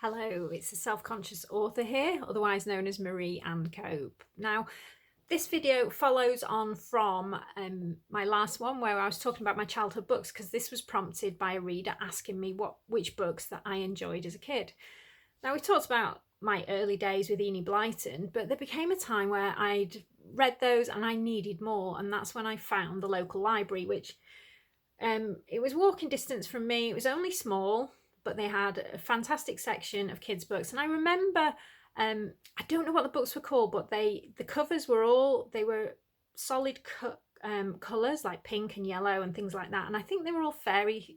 Hello, it's the Self-Conscious Author here, otherwise known as Marie Ann Cope. Now, this video follows on from my last one where I was talking about my childhood books, because this was prompted by a reader asking me which books that I enjoyed as a kid. Now, we talked about my early days with Enid Blyton, but there became a time where I'd read those and I needed more, and that's when I found the local library, which it was walking distance from me. It was only small, but they had a fantastic section of kids' books. And I remember, I don't know what the books were called, but the covers were solid colours like pink and yellow and things like that. And I think they were all fairy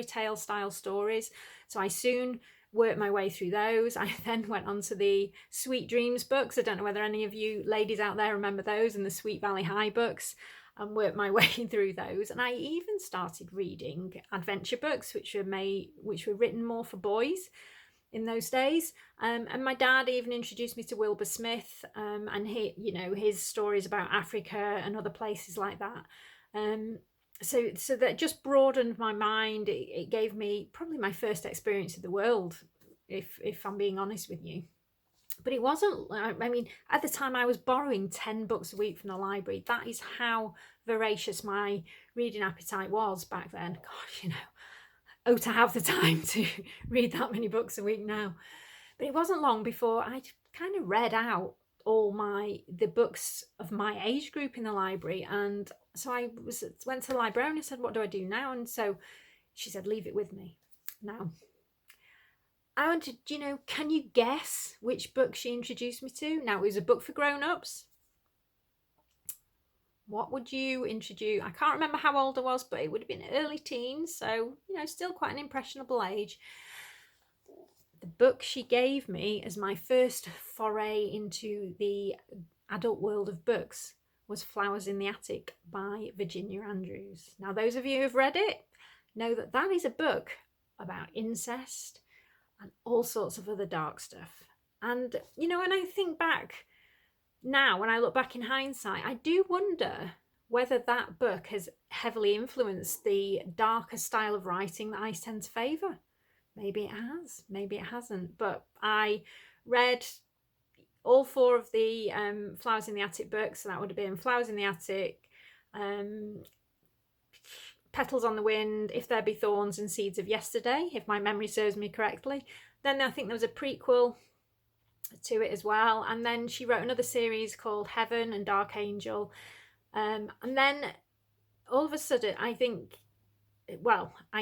tale style stories. So I soon worked my way through those. I then went on to the Sweet Dreams books. I don't know whether any of you ladies out there remember those, and the Sweet Valley High books, and worked my way through those. And I even started reading adventure books, which were written more for boys in those days. And my dad even introduced me to Wilbur Smith, and his stories about Africa and other places like that. So that just broadened my mind. It gave me probably my first experience of the world, if I'm being honest with you. But it wasn't, I mean, at the time I was borrowing 10 books a week from the library. That is how voracious my reading appetite was back then. Gosh, to have the time to read that many books a week now. But it wasn't long before I'd kind of read out all the books of my age group in the library. And so I went to the librarian and said, what do I do now? And so she said, leave it with me. Now, I wanted, can you guess which book she introduced me to? Now, it was a book for grown-ups. What would you introduce? I can't remember how old I was, but it would have been early teens. So, still quite an impressionable age. The book she gave me as my first foray into the adult world of books was Flowers in the Attic by Virginia Andrews. Now, those of you who've read it know that that is a book about incest and all sorts of other dark stuff. And, when I think back now, when I look back in hindsight, I do wonder whether that book has heavily influenced the darker style of writing that I tend to favour. Maybe it has, maybe it hasn't. But I read all 4 of the Flowers in the Attic books. So that would have been Flowers in the Attic, Petals on the Wind, If There Be Thorns, and Seeds of Yesterday, if my memory serves me correctly. Then I think there was a prequel to it as well. And then she wrote another series called Heaven and Dark Angel. And then all of a sudden, I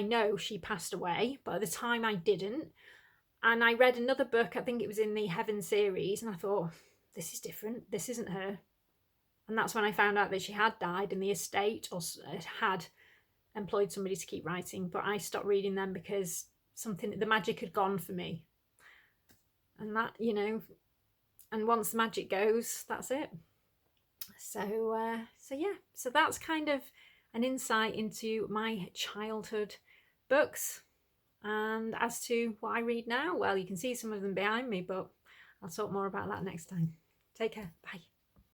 know she passed away, but at the time I didn't. And I read another book, I think it was in the Heaven series, and I thought, this is different. This isn't her. And that's when I found out that she had died and the estate had employed somebody to keep writing. But I stopped reading them because the magic had gone for me. And that, and once the magic goes, that's it. So that's kind of an insight into my childhood books. And as to what I read now, well, you can see some of them behind me, but I'll talk more about that next time. Take care. Bye.